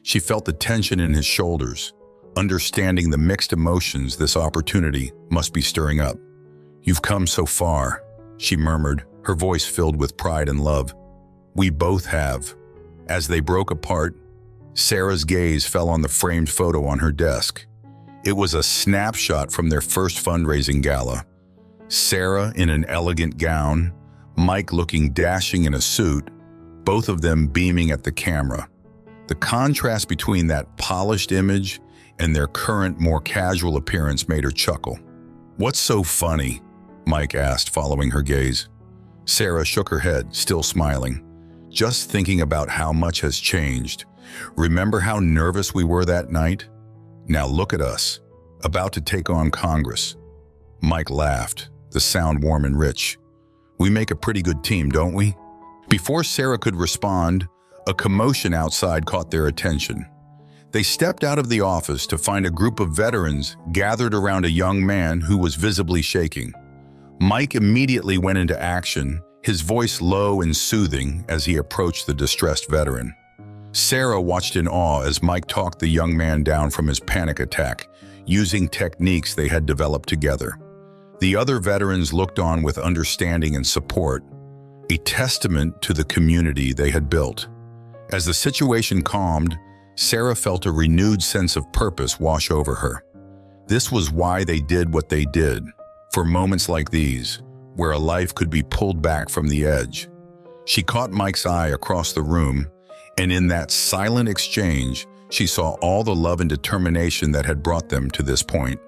Speaker 1: She felt the tension in his shoulders, understanding the mixed emotions this opportunity must be stirring up. "You've come so far," she murmured, her voice filled with pride and love. "We both have." As they broke apart, Sarah's gaze fell on the framed photo on her desk. It was a snapshot from their first fundraising gala. Sarah in an elegant gown, Mike looking dashing in a suit, both of them beaming at the camera. The contrast between that polished image and their current, more casual appearance made her chuckle. "What's so funny?" Mike asked, following her gaze. Sarah shook her head, still smiling. "Just thinking about how much has changed. Remember how nervous we were that night? Now look at us, about to take on Congress." Mike laughed, the sound warm and rich. "We make a pretty good team, don't we?" Before Sarah could respond, a commotion outside caught their attention. They stepped out of the office to find a group of veterans gathered around a young man who was visibly shaking. Mike immediately went into action, his voice low and soothing as he approached the distressed veteran. Sarah watched in awe as Mike talked the young man down from his panic attack, using techniques they had developed together. The other veterans looked on with understanding and support, a testament to the community they had built. As the situation calmed, Sarah felt a renewed sense of purpose wash over her. This was why they did what they did, for moments like these, where a life could be pulled back from the edge. She caught Mike's eye across the room, and in that silent exchange, she saw all the love and determination that had brought them to this point.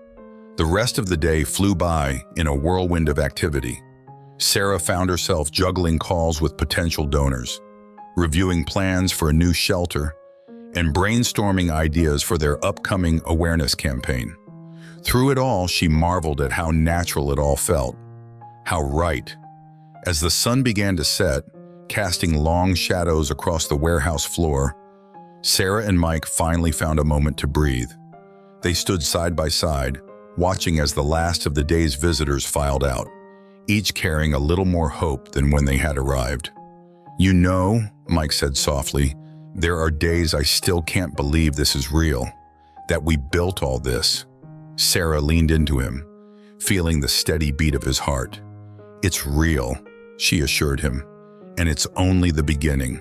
Speaker 1: The rest of the day flew by in a whirlwind of activity. Sarah found herself juggling calls with potential donors, reviewing plans for a new shelter, and brainstorming ideas for their upcoming awareness campaign. Through it all, she marveled at how natural it all felt, how right. As the sun began to set, casting long shadows across the warehouse floor, Sarah and Mike finally found a moment to breathe. They stood side by side, watching as the last of the day's visitors filed out, each carrying a little more hope than when they had arrived. "You know," Mike said softly, "there are days I still can't believe this is real, that we built all this." Sarah leaned into him, feeling the steady beat of his heart. "It's real," she assured him, "and it's only the beginning."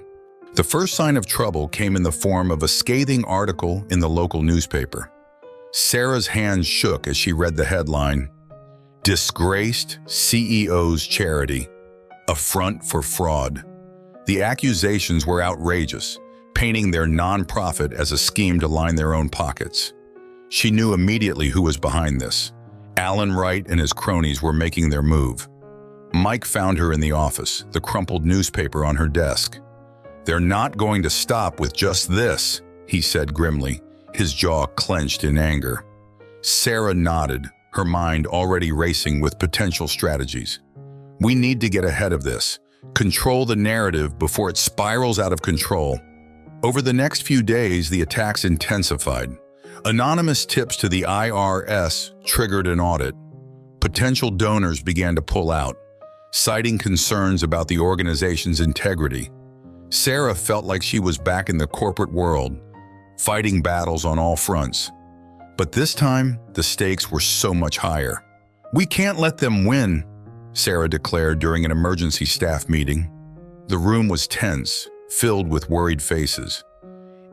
Speaker 1: The first sign of trouble came in the form of a scathing article in the local newspaper. Sarah's hands shook as she read the headline, "Disgraced CEO's Charity, a front for fraud." The accusations were outrageous, painting their nonprofit as a scheme to line their own pockets. She knew immediately who was behind this. Alan Wright and his cronies were making their move. Mike found her in the office, the crumpled newspaper on her desk. "They're not going to stop with just this," he said grimly, his jaw clenched in anger. Sarah nodded, her mind already racing with potential strategies. "We need to get ahead of this, control the narrative before it spirals out of control." Over the next few days, the attacks intensified. Anonymous tips to the IRS triggered an audit. Potential donors began to pull out, citing concerns about the organization's integrity. Sarah felt like she was back in the corporate world, fighting battles on all fronts. But this time, the stakes were so much higher. "We can't let them win," Sarah declared during an emergency staff meeting. The room was tense, filled with worried faces.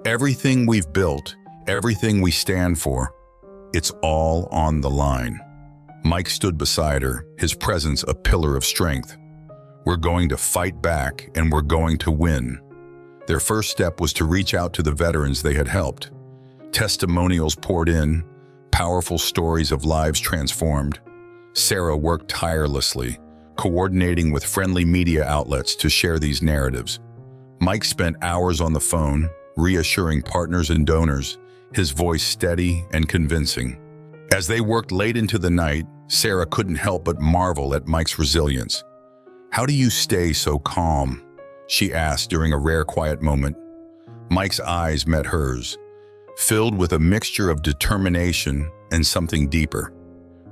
Speaker 1: "Everything we've built, everything we stand for, it's all on the line." Mike stood beside her, his presence a pillar of strength. "We're going to fight back, and we're going to win." Their first step was to reach out to the veterans they had helped. Testimonials poured in, powerful stories of lives transformed. Sarah worked tirelessly, coordinating with friendly media outlets to share these narratives. Mike spent hours on the phone, reassuring partners and donors, his voice steady and convincing. As they worked late into the night, Sarah couldn't help but marvel at Mike's resilience. "How do you stay so calm?" she asked during a rare quiet moment. Mike's eyes met hers, filled with a mixture of determination and something deeper.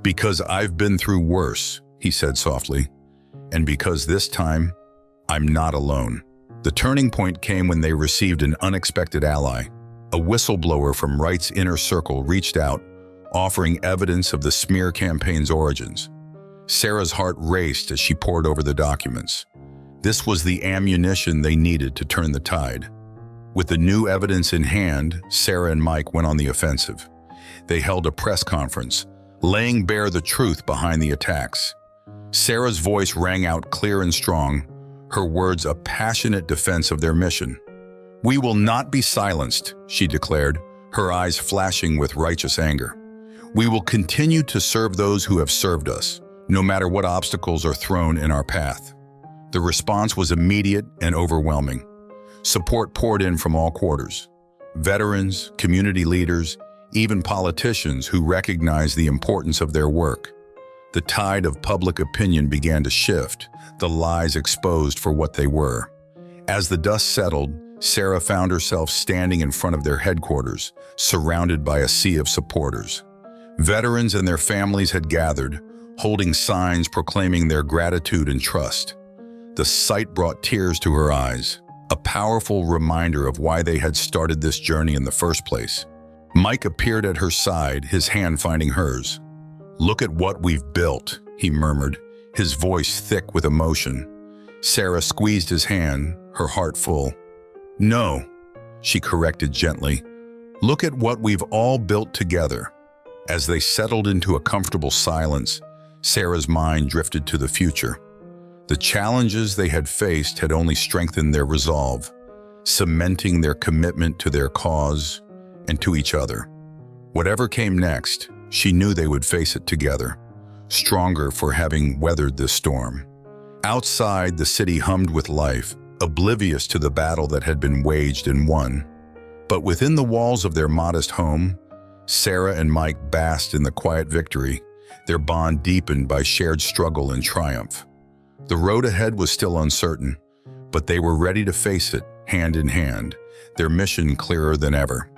Speaker 1: "Because I've been through worse," he said softly, "and because this time, I'm not alone." The turning point came when they received an unexpected ally. A whistleblower from Wright's inner circle reached out, offering evidence of the smear campaign's origins. Sarah's heart raced as she pored over the documents. This was the ammunition they needed to turn the tide. With the new evidence in hand, Sarah and Mike went on the offensive. They held a press conference, laying bare the truth behind the attacks. Sarah's voice rang out clear and strong, her words a passionate defense of their mission. "We will not be silenced," she declared, her eyes flashing with righteous anger. "We will continue to serve those who have served us, no matter what obstacles are thrown in our path." The response was immediate and overwhelming. Support poured in from all quarters. Veterans, community leaders, even politicians who recognized the importance of their work. The tide of public opinion began to shift, the lies exposed for what they were. As the dust settled, Sarah found herself standing in front of their headquarters, surrounded by a sea of supporters. Veterans and their families had gathered, holding signs proclaiming their gratitude and trust. The sight brought tears to her eyes, a powerful reminder of why they had started this journey in the first place. Mike appeared at her side, his hand finding hers. "Look at what we've built," he murmured, his voice thick with emotion. Sarah squeezed his hand, her heart full. "No," she corrected gently. "Look at what we've all built together." As they settled into a comfortable silence, Sarah's mind drifted to the future. The challenges they had faced had only strengthened their resolve, cementing their commitment to their cause and to each other. Whatever came next, she knew they would face it together, stronger for having weathered this storm. Outside, the city hummed with life, oblivious to the battle that had been waged and won. But within the walls of their modest home, Sarah and Mike basked in the quiet victory, their bond deepened by shared struggle and triumph. The road ahead was still uncertain, but they were ready to face it, hand in hand, their mission clearer than ever.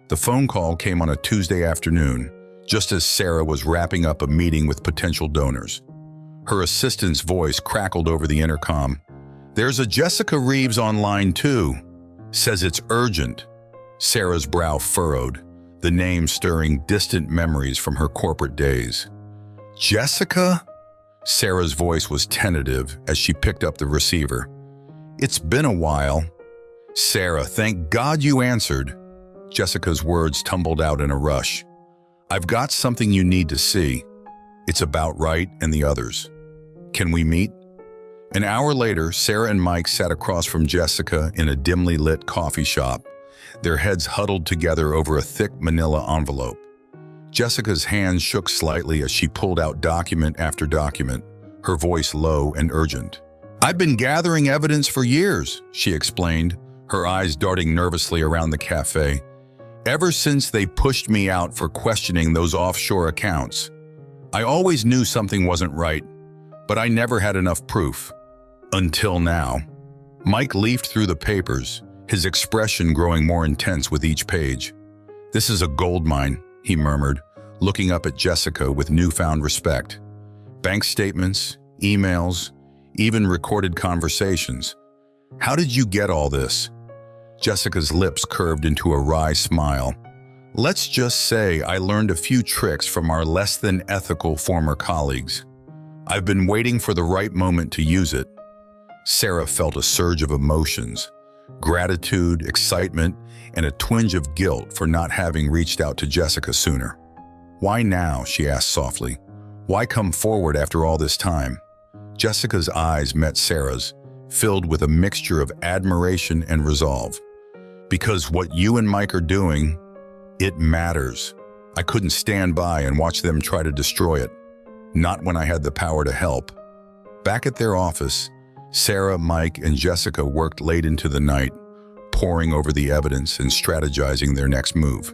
Speaker 1: The phone call came on a Tuesday afternoon, just as Sarah was wrapping up a meeting with potential donors. Her assistant's voice crackled over the intercom. "There's a Jessica Reeves on line 2. Says it's urgent." Sarah's brow furrowed, the name stirring distant memories from her corporate days. "Jessica?" Sarah's voice was tentative as she picked up the receiver. "It's been a while." "Sarah, thank God you answered." Jessica's words tumbled out in a rush. "I've got something you need to see. It's about Wright and the others. Can we meet?" An hour later, Sarah and Mike sat across from Jessica in a dimly lit coffee shop, their heads huddled together over a thick manila envelope. Jessica's hands shook slightly as she pulled out document after document, her voice low and urgent. "I've been gathering evidence for years," she explained, her eyes darting nervously around the cafe. "Ever since they pushed me out for questioning those offshore accounts. I always knew something wasn't right, but I never had enough proof. Until now." Mike leafed through the papers, his expression growing more intense with each page. "This is a goldmine," he murmured, looking up at Jessica with newfound respect. "Bank statements, emails, even recorded conversations. How did you get all this?" Jessica's lips curved into a wry smile. "Let's just say I learned a few tricks from our less than ethical former colleagues. I've been waiting for the right moment to use it." Sarah felt a surge of emotions, gratitude, excitement, and a twinge of guilt for not having reached out to Jessica sooner. "Why now?" she asked softly. "Why come forward after all this time?" Jessica's eyes met Sarah's, filled with a mixture of admiration and resolve. "Because what you and Mike are doing, it matters. I couldn't stand by and watch them try to destroy it. Not when I had the power to help." Back at their office, Sarah, Mike, and Jessica worked late into the night, poring over the evidence and strategizing their next move.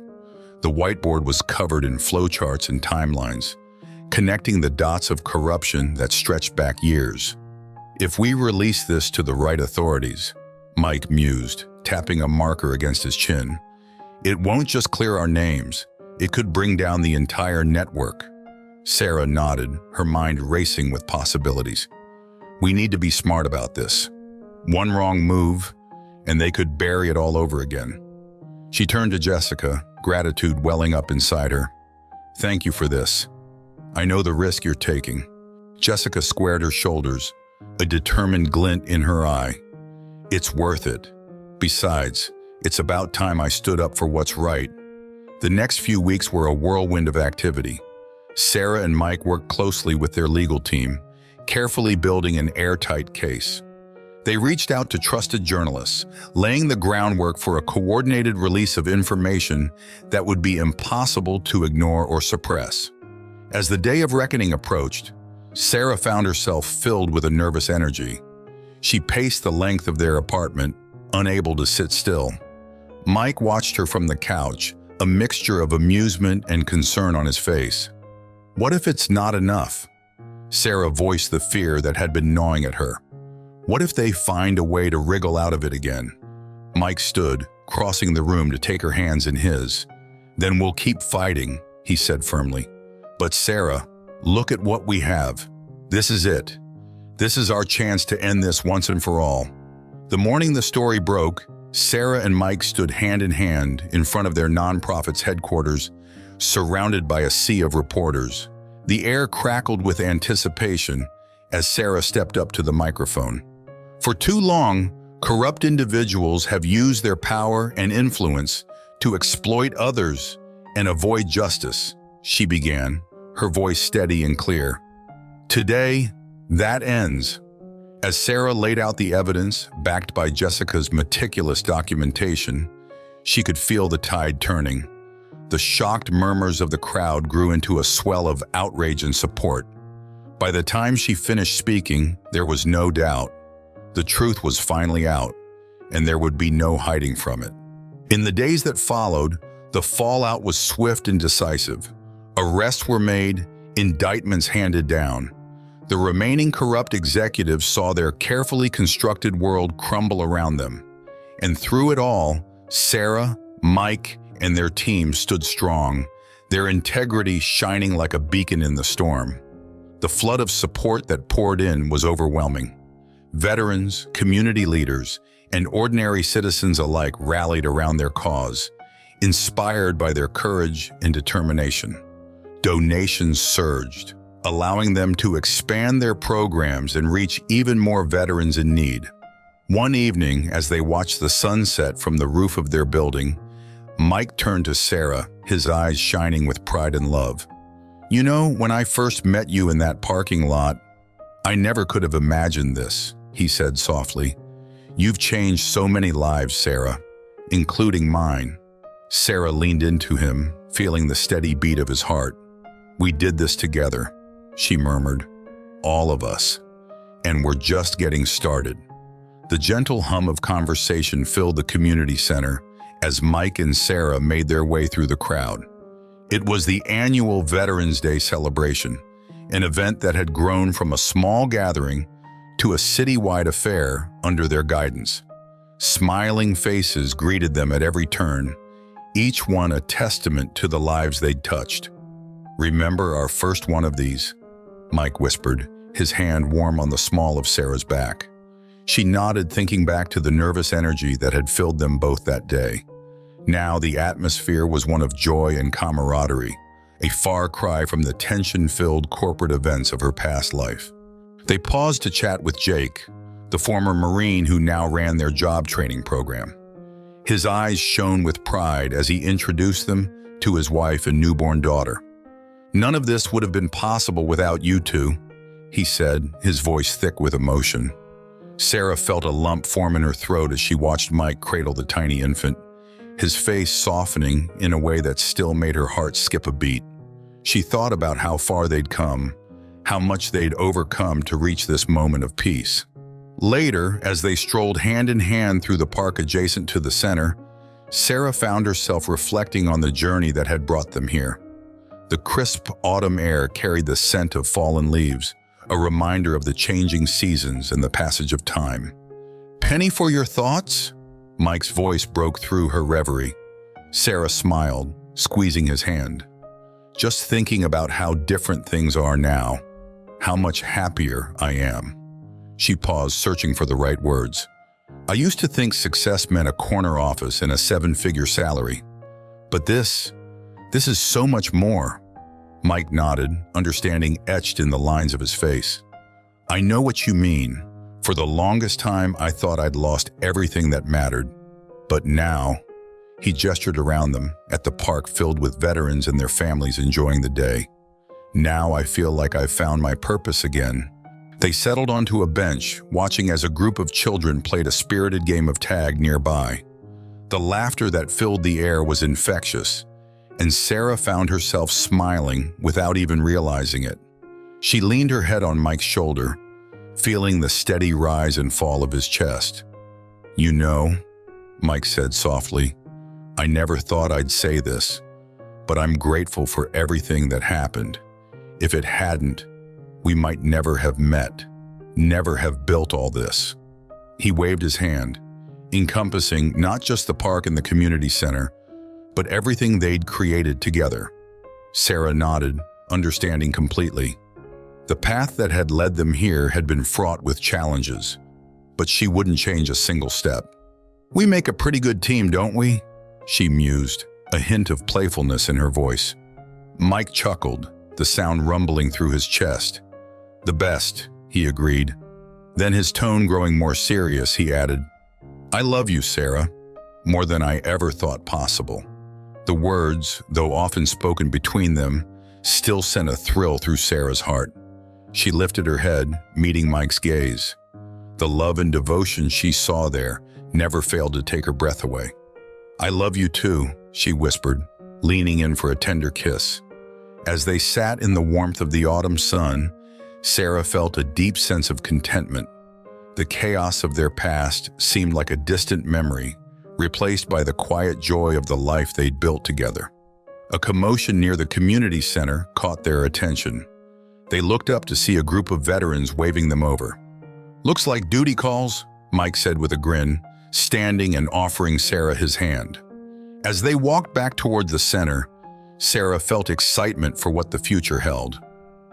Speaker 1: The whiteboard was covered in flowcharts and timelines, connecting the dots of corruption that stretched back years. "If we release this to the right authorities," Mike mused, tapping a marker against his chin, "it won't just clear our names, it could bring down the entire network." Sarah nodded, her mind racing with possibilities. "We need to be smart about this. One wrong move, and they could bury it all over again." She turned to Jessica, gratitude welling up inside her. "Thank you for this. I know the risk you're taking." Jessica squared her shoulders, a determined glint in her eye. "It's worth it. Besides, it's about time I stood up for what's right." The next few weeks were a whirlwind of activity. Sarah and Mike worked closely with their legal team, carefully building an airtight case. They reached out to trusted journalists, laying the groundwork for a coordinated release of information that would be impossible to ignore or suppress. As the day of reckoning approached, Sarah found herself filled with a nervous energy. She paced the length of their apartment, unable to sit still. Mike watched her from the couch, a mixture of amusement and concern on his face. "What if it's not enough?" Sarah voiced the fear that had been gnawing at her. "What if they find a way to wriggle out of it again?" Mike stood, crossing the room to take her hands in his. "Then we'll keep fighting," he said firmly. "But Sarah, look at what we have. This is it. This is our chance to end this once and for all." The morning the story broke, Sarah and Mike stood hand in hand in front of their nonprofit's headquarters, surrounded by a sea of reporters. The air crackled with anticipation as Sarah stepped up to the microphone. "For too long, corrupt individuals have used their power and influence to exploit others and avoid justice," she began, her voice steady and clear. "Today, that ends." As Sarah laid out the evidence, backed by Jessica's meticulous documentation, she could feel the tide turning. The shocked murmurs of the crowd grew into a swell of outrage and support. By the time she finished speaking, there was no doubt. The truth was finally out, and there would be no hiding from it. In the days that followed, the fallout was swift and decisive. Arrests were made, indictments handed down. The remaining corrupt executives saw their carefully constructed world crumble around them. And through it all, Sarah, Mike, and their team stood strong, their integrity shining like a beacon in the storm. The flood of support that poured in was overwhelming. Veterans, community leaders, and ordinary citizens alike rallied around their cause, inspired by their courage and determination. Donations surged, allowing them to expand their programs and reach even more veterans in need. One evening, as they watched the sunset from the roof of their building, Mike turned to Sarah, his eyes shining with pride and love. "You know, when I first met you in that parking lot, I never could have imagined this," he said softly. "You've changed so many lives, Sarah, including mine." Sarah leaned into him, feeling the steady beat of his heart. "We did this together," she murmured. "All of us. And we're just getting started." The gentle hum of conversation filled the community center as Mike and Sarah made their way through the crowd. It was the annual Veterans Day celebration, an event that had grown from a small gathering to a citywide affair under their guidance. Smiling faces greeted them at every turn, each one a testament to the lives they'd touched. "Remember our first one of these?" Mike whispered, his hand warm on the small of Sarah's back. She nodded, thinking back to the nervous energy that had filled them both that day. Now the atmosphere was one of joy and camaraderie, a far cry from the tension-filled corporate events of her past life. They paused to chat with Jake, the former Marine who now ran their job training program. His eyes shone with pride as he introduced them to his wife and newborn daughter. "None of this would have been possible without you two," he said, his voice thick with emotion. Sarah felt a lump form in her throat as she watched Mike cradle the tiny infant, his face softening in a way that still made her heart skip a beat. She thought about how far they'd come, how much they'd overcome to reach this moment of peace. Later, as they strolled hand in hand through the park adjacent to the center, Sarah found herself reflecting on the journey that had brought them here. The crisp autumn air carried the scent of fallen leaves, a reminder of the changing seasons and the passage of time. "Penny for your thoughts?" Mike's voice broke through her reverie. Sarah smiled, squeezing his hand. "Just thinking about how different things are now, how much happier I am." She paused, searching for the right words. "I used to think success meant a corner office and a 7-figure salary. But this is so much more." Mike nodded, understanding etched in the lines of his face. "I know what you mean. For the longest time, I thought I'd lost everything that mattered. But now," he gestured around them, at the park filled with veterans and their families enjoying the day. "Now I feel like I've found my purpose again." They settled onto a bench, watching as a group of children played a spirited game of tag nearby. The laughter that filled the air was infectious, and Sarah found herself smiling without even realizing it. She leaned her head on Mike's shoulder, feeling the steady rise and fall of his chest. "You know," Mike said softly, "I never thought I'd say this, but I'm grateful for everything that happened. If it hadn't, we might never have met, never have built all this." He waved his hand, encompassing not just the park and the community center, but everything they'd created together. Sarah nodded, understanding completely. The path that had led them here had been fraught with challenges, but she wouldn't change a single step. "We make a pretty good team, don't we?" she mused, a hint of playfulness in her voice. Mike chuckled, the sound rumbling through his chest. "The best," he agreed. Then, his tone growing more serious, he added, "I love you, Sarah, more than I ever thought possible." The words, though often spoken between them, still sent a thrill through Sarah's heart. She lifted her head, meeting Mike's gaze. The love and devotion she saw there never failed to take her breath away. "I love you too," she whispered, leaning in for a tender kiss. As they sat in the warmth of the autumn sun, Sarah felt a deep sense of contentment. The chaos of their past seemed like a distant memory, replaced by the quiet joy of the life they'd built together. A commotion near the community center caught their attention. They looked up to see a group of veterans waving them over. "Looks like duty calls," Mike said with a grin, standing and offering Sarah his hand. As they walked back toward the center, Sarah felt excitement for what the future held.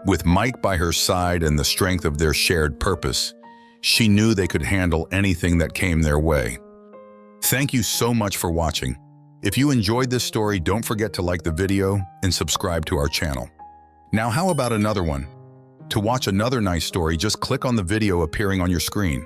Speaker 1: With Mike by her side and the strength of their shared purpose, she knew they could handle anything that came their way. Thank you so much for watching. If you enjoyed this story, don't forget to like the video and subscribe to our channel. Now, how about another one? To watch another nice story, just click on the video appearing on your screen.